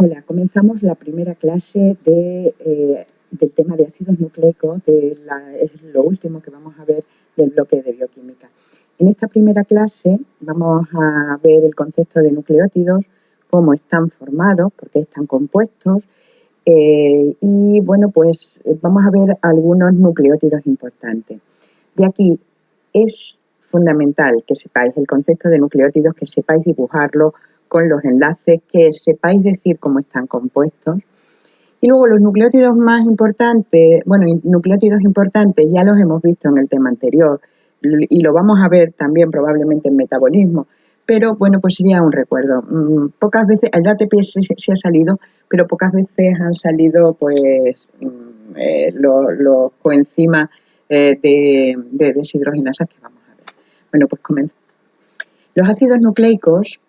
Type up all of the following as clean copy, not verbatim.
Hola, comenzamos la primera clase del tema de ácidos nucleicos, es lo último que vamos a ver del bloque de bioquímica. En esta primera clase vamos a ver el concepto de nucleótidos, cómo están formados, por qué están compuestos, y bueno, pues vamos a ver algunos nucleótidos importantes. De aquí es fundamental que sepáis el concepto de nucleótidos, que sepáis dibujarlo con los enlaces, que sepáis decir cómo están compuestos. Y luego los nucleótidos más importantes, bueno, nucleótidos importantes ya los hemos visto en el tema anterior y lo vamos a ver también probablemente en metabolismo, pero bueno, pues sería un recuerdo. Pocas veces, el ATP sí ha salido, pero pocas veces han salido pues los coenzimas de deshidrogenasas que vamos a ver. Bueno, pues comenzamos. Los ácidos nucleicos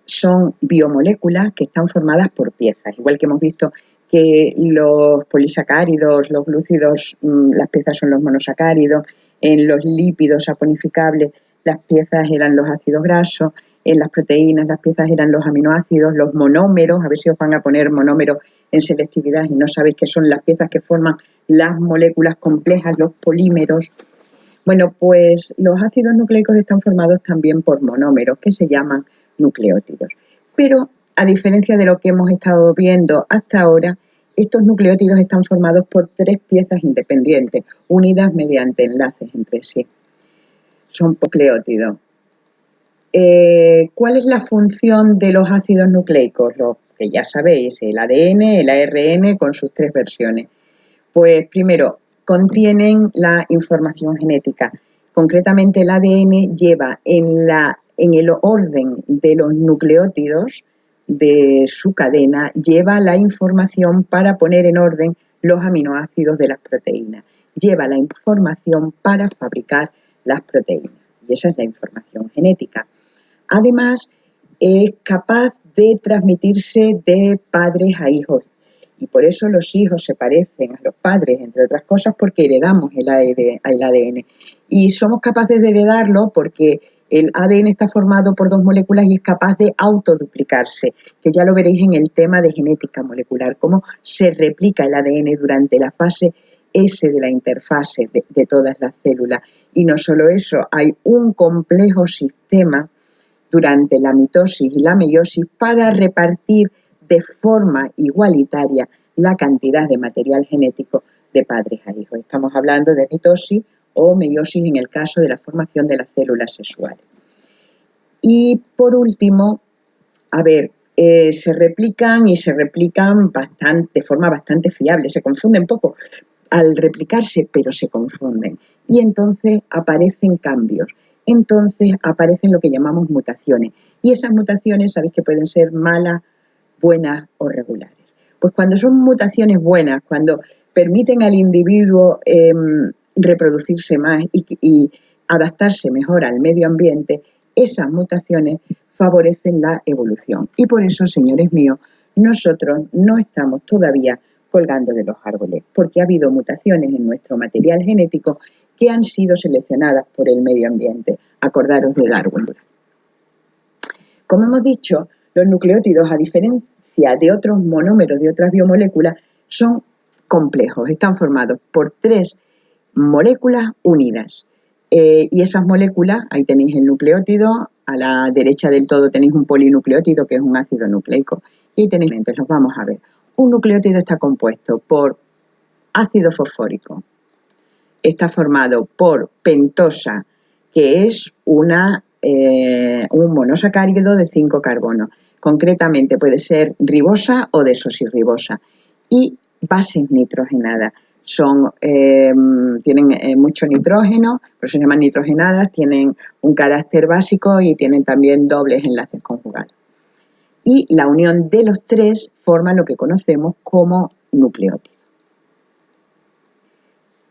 son biomoléculas que están formadas por piezas, igual que hemos visto que los polisacáridos, los glúcidos, las piezas son los monosacáridos, en los lípidos saponificables las piezas eran los ácidos grasos, en las proteínas las piezas eran los aminoácidos, los monómeros, a ver si os van a poner monómeros en selectividad y no sabéis que son las piezas que forman las moléculas complejas, los polímeros. Bueno, pues los ácidos nucleicos están formados también por monómeros que se llaman nucleótidos. Pero, a diferencia de lo que hemos estado viendo hasta ahora, estos nucleótidos están formados por tres piezas independientes, unidas mediante enlaces entre sí. Son nucleótidos. ¿Cuál es la función de los ácidos nucleicos? Lo que ya sabéis, el ADN, el ARN con sus tres versiones. Pues primero, contienen la información genética. Concretamente, el ADN lleva en el orden de los nucleótidos de su cadena, lleva la información para poner en orden los aminoácidos de las proteínas. Lleva la información para fabricar las proteínas. Y esa es la información genética. Además, es capaz de transmitirse de padres a hijos. Y por eso los hijos se parecen a los padres, entre otras cosas, porque heredamos el ADN. Y somos capaces de heredarlo porque el ADN está formado por dos moléculas y es capaz de autoduplicarse, que ya lo veréis en el tema de genética molecular, cómo se replica el ADN durante la fase S de la interfase de todas las células. Y no solo eso, hay un complejo sistema durante la mitosis y la meiosis para repartir de forma igualitaria la cantidad de material genético de padres a hijos. Estamos hablando de mitosis o meiosis en el caso de la formación de las células sexuales. Y por último, se replican de forma bastante fiable, se confunden poco al replicarse, pero se confunden. Y entonces aparecen cambios. Entonces aparecen lo que llamamos mutaciones. Y esas mutaciones, sabéis que pueden ser malas, buenas o regulares. Pues cuando son mutaciones buenas, cuando permiten al individuo reproducirse más y adaptarse mejor al medio ambiente, esas mutaciones favorecen la evolución. Y por eso, señores míos, nosotros no estamos todavía colgando de los árboles, porque ha habido mutaciones en nuestro material genético que han sido seleccionadas por el medio ambiente. Acordaros de Darwin. Como hemos dicho, los nucleótidos, a diferencia de otros monómeros de otras biomoléculas, son complejos, están formados por tres moléculas unidas. Y esas moléculas, ahí tenéis el nucleótido, a la derecha del todo tenéis un polinucleótido que es un ácido nucleico. Y ahí tenéis, los vamos a ver. Un nucleótido está compuesto por ácido fosfórico, está formado por pentosa, que es un monosacárido de 5 carbonos. Concretamente puede ser ribosa o desoxirribosa. Y bases nitrogenadas. Tienen mucho nitrógeno, por eso se llaman nitrogenadas, tienen un carácter básico y tienen también dobles enlaces conjugados. Y la unión de los tres forma lo que conocemos como nucleótido.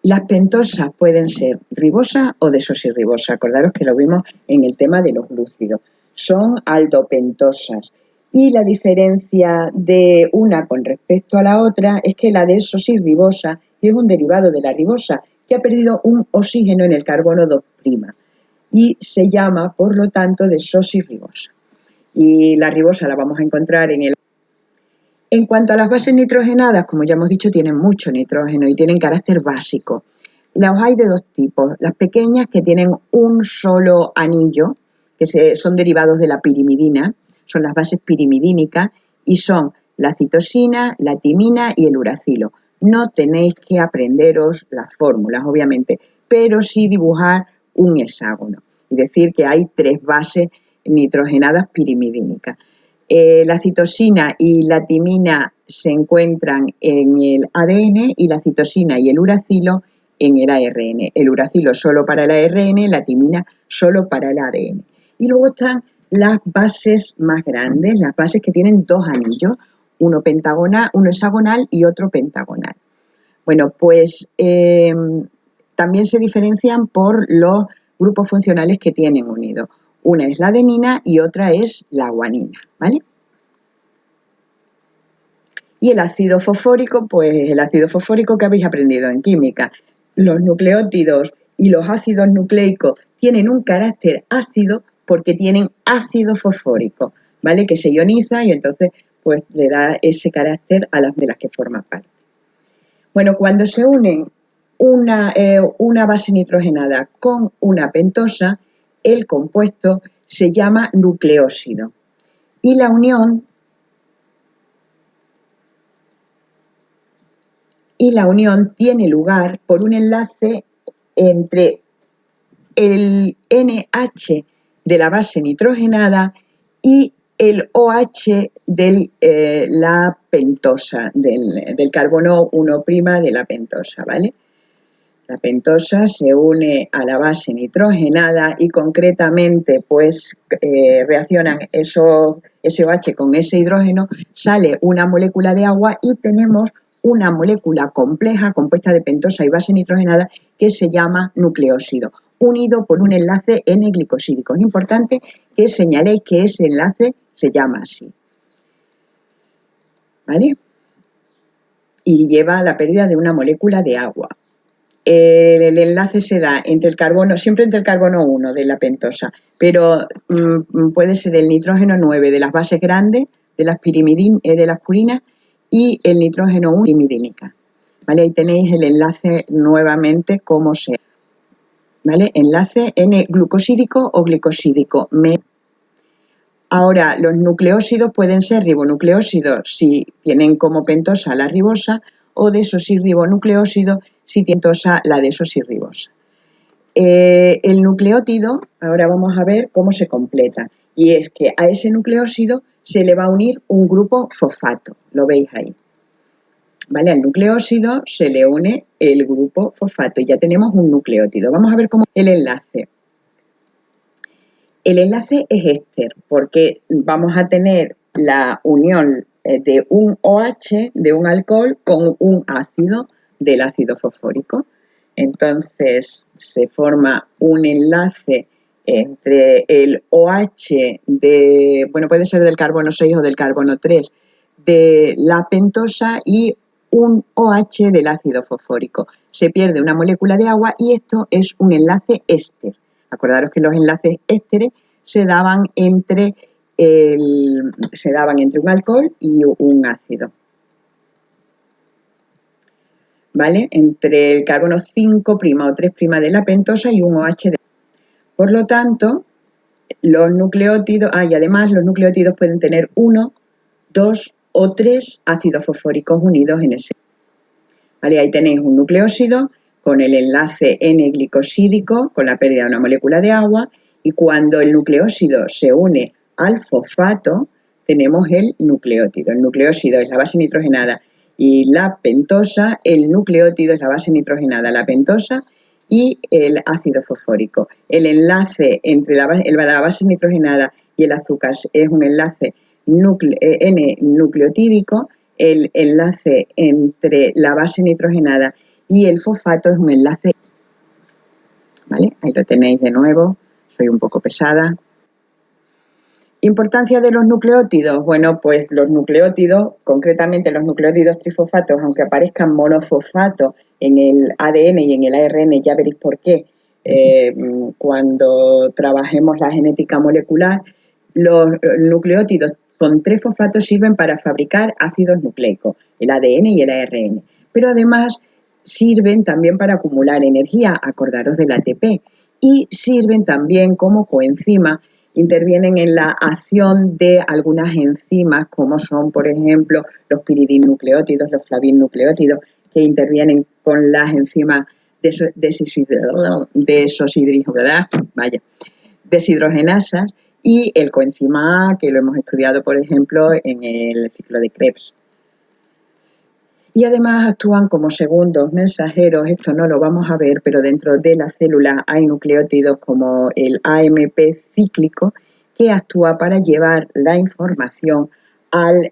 Las pentosas pueden ser ribosas o desoxirribosas. Acordaros que lo vimos en el tema de los glúcidos. Son aldopentosas. Y la diferencia de una con respecto a la otra es que la desoxirribosa es un derivado de la ribosa que ha perdido un oxígeno en el carbono 2' y se llama, por lo tanto, desoxirribosa. Y la ribosa la vamos a encontrar en En cuanto a las bases nitrogenadas, como ya hemos dicho, tienen mucho nitrógeno y tienen carácter básico. Las hay de dos tipos, las pequeñas que tienen un solo anillo, que son derivados de la pirimidina, son las bases pirimidínicas y son la citosina, la timina y el uracilo. No tenéis que aprenderos las fórmulas, obviamente, pero sí dibujar un hexágono y decir que hay 3 bases nitrogenadas pirimidínicas. La citosina y la timina se encuentran en el ADN y la citosina y el uracilo en el ARN. El uracilo solo para el ARN, la timina solo para el ADN. Y luego están las bases más grandes, las bases que tienen 2 anillos, uno pentagonal, uno hexagonal y otro pentagonal. Bueno, pues también se diferencian por los grupos funcionales que tienen unidos. Una es la adenina y otra es la guanina, ¿vale? Y el ácido fosfórico, pues el ácido fosfórico que habéis aprendido en química. Los nucleótidos y los ácidos nucleicos tienen un carácter ácido porque tienen ácido fosfórico, ¿vale? Que se ioniza y entonces pues le da ese carácter a las de las que forman parte. Bueno, cuando se unen una base nitrogenada con una pentosa, el compuesto se llama nucleósido. Y la unión tiene lugar por un enlace entre el NH de la base nitrogenada y el OH de la pentosa, del carbono 1' de la pentosa, ¿vale? La pentosa se une a la base nitrogenada y concretamente pues reaccionan ese OH con ese hidrógeno, sale una molécula de agua y tenemos una molécula compleja compuesta de pentosa y base nitrogenada que se llama nucleósido, unido por un enlace N-glicosídico. Es importante que señaléis que ese enlace se llama así, ¿vale? Y lleva la pérdida de una molécula de agua. El enlace se da entre el carbono, siempre entre el carbono 1 de la pentosa, pero puede ser el nitrógeno 9 de las bases grandes, de las purinas, y el nitrógeno 1 pirimidínica. ¿Vale? Ahí tenéis el enlace nuevamente como sea. ¿Vale? Enlace N-glucosídico o glicosídico. Ahora, los nucleósidos pueden ser ribonucleósidos si tienen como pentosa la ribosa o desoxirribonucleósidos si tienen pentosa la desoxirribosa. El nucleótido, ahora vamos a ver cómo se completa, y es que a ese nucleósido se le va a unir un grupo fosfato, lo veis ahí. ¿Vale? Al nucleósido se le une el grupo fosfato y ya tenemos un nucleótido. Vamos a ver cómo el enlace. El enlace es éster porque vamos a tener la unión de un OH, de un alcohol, con un ácido del ácido fosfórico. Entonces se forma un enlace entre el OH puede ser del carbono 6 o del carbono 3 de la pentosa y un OH del ácido fosfórico. Se pierde una molécula de agua y esto es un enlace éster. Acordaros que los enlaces ésteres se daban entre un alcohol y un ácido. ¿Vale? Entre el carbono 5' o 3' de la pentosa y un OH. Por lo tanto, los nucleótidos, y además los nucleótidos pueden tener 1, 2 o 3 ácidos fosfóricos unidos en ese. ¿Vale? Ahí tenéis un nucleósido con el enlace N-glicosídico, con la pérdida de una molécula de agua, y cuando el nucleósido se une al fosfato, tenemos el nucleótido. El nucleósido es la base nitrogenada y la pentosa, el nucleótido es la base nitrogenada, la pentosa y el ácido fosfórico. El enlace entre la base nitrogenada y el azúcar es un enlace N-nucleotídico. El enlace entre la base nitrogenada y el fosfato es un enlace, ¿vale? Ahí lo tenéis de nuevo, soy un poco pesada. Importancia de los nucleótidos. Bueno, pues los nucleótidos, concretamente los nucleótidos trifosfatos, aunque aparezcan monofosfatos en el ADN y en el ARN, ya veréis por qué cuando trabajemos la genética molecular. Los nucleótidos con 3 fosfatos sirven para fabricar ácidos nucleicos, el ADN y el ARN, pero además sirven también para acumular energía, acordaros del ATP, y sirven también como coenzima, intervienen en la acción de algunas enzimas como son, por ejemplo, los piridinnucleótidos, los flavinnucleótidos, que intervienen con las enzimas deshidrogenasas, y el coenzima A, que lo hemos estudiado, por ejemplo, en el ciclo de Krebs. Y además actúan como segundos mensajeros, esto no lo vamos a ver, pero dentro de las células hay nucleótidos como el AMP cíclico, que actúa para llevar la información al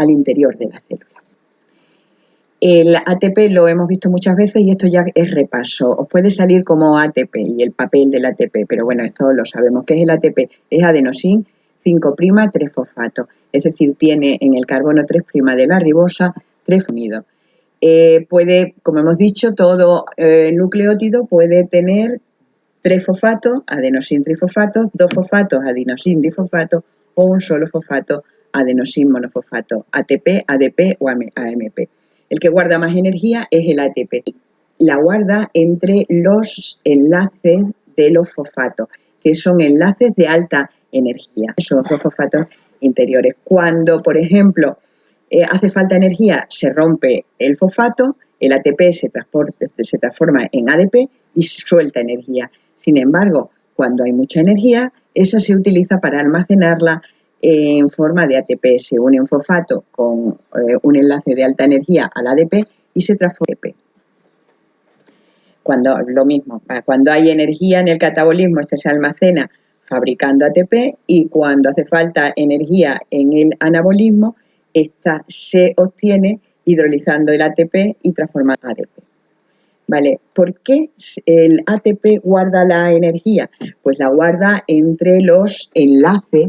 interior de la célula. El ATP lo hemos visto muchas veces y esto ya es repaso. Os puede salir como ATP y el papel del ATP, pero bueno, esto lo sabemos. ¿Qué es el ATP? Es adenosín 5' 3 fosfato, es decir, tiene en el carbono 3' de la ribosa 3 unidos. Puede, como hemos dicho, todo nucleótido puede tener 3 fosfatos, adenosín trifosfato, 2 fosfatos, adenosín difosfato, o un solo fosfato, adenosín monofosfato, ATP, ADP o AMP. El que guarda más energía es el ATP. La guarda entre los enlaces de los fosfatos, que son enlaces de alta energía, son los fosfatos interiores. Cuando, por ejemplo, hace falta energía, se rompe el fosfato, el ATP se transforma en ADP y suelta energía. Sin embargo, cuando hay mucha energía, esa se utiliza para almacenarla en forma de ATP. Se une un fosfato con un enlace de alta energía al ADP y se transforma en ATP. Lo mismo, cuando hay energía en el catabolismo, este se almacena fabricando ATP, y cuando hace falta energía en el anabolismo, esta se obtiene hidrolizando el ATP y transformando en ADP. ¿Vale? ¿Por qué el ATP guarda la energía? Pues la guarda entre los enlaces,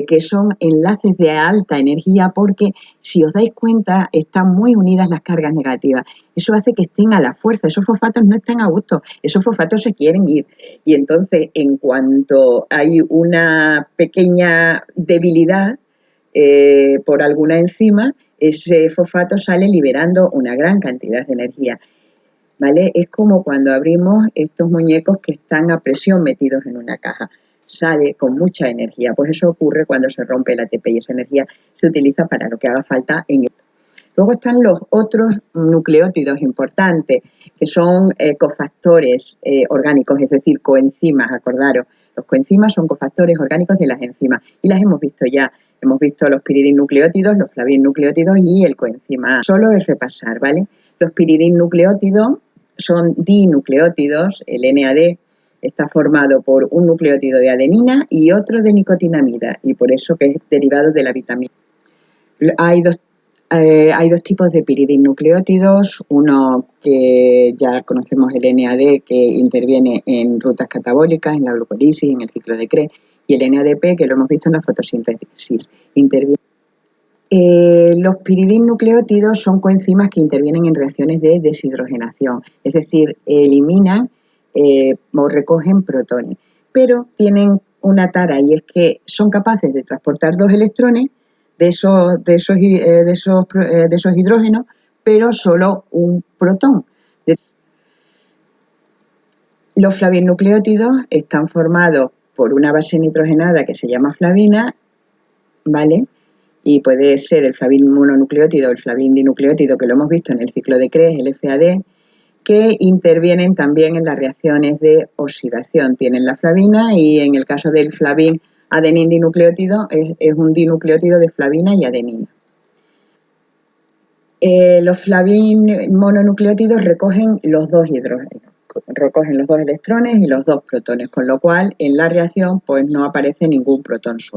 que son enlaces de alta energía, porque si os dais cuenta están muy unidas las cargas negativas. Eso hace que estén a la fuerza, esos fosfatos no están a gusto, esos fosfatos se quieren ir. Y entonces, en cuanto hay una pequeña debilidad por alguna enzima, ese fosfato sale liberando una gran cantidad de energía. ¿Vale? Es como cuando abrimos estos muñecos que están a presión metidos en una caja. Sale con mucha energía. Pues eso ocurre cuando se rompe el ATP y esa energía se utiliza para lo que haga falta en esto. Luego están los otros nucleótidos importantes, que son cofactores orgánicos, es decir, coenzimas, acordaros. Los coenzimas son cofactores orgánicos de las enzimas y las hemos visto ya. Hemos visto los piridinnucleótidos, los flavinnucleótidos y el coenzima A. Solo es repasar, ¿vale? Los piridinnucleótidos son dinucleótidos, el NAD está formado por un nucleótido de adenina y otro de nicotinamida, y por eso que es derivado de la vitamina. Hay dos tipos de piridinnucleótidos, uno que ya conocemos, el NAD, que interviene en rutas catabólicas, en la glucólisis, en el ciclo de Krebs, y el NADP, que lo hemos visto en la fotosíntesis. Los piridinnucleótidos son coenzimas que intervienen en reacciones de deshidrogenación, es decir, eliminan o recogen protones, pero tienen una tara, y es que son capaces de transportar 2 electrones de esos hidrógenos, pero solo un protón. Los flavinnucleótidos están formados por una base nitrogenada que se llama flavina, ¿vale? Y puede ser el flavin mononucleótido o el flavin dinucleótido, que lo hemos visto en el ciclo de Krebs, el FAD, que intervienen también en las reacciones de oxidación. Tienen la flavina, y en el caso del flavin adenin dinucleótido es un dinucleótido de flavina y adenina. Los flavin mononucleótidos recogen los 2 hidrógenos, recogen los 2 electrones y los 2 protones, con lo cual en la reacción pues no aparece ningún protón suelto.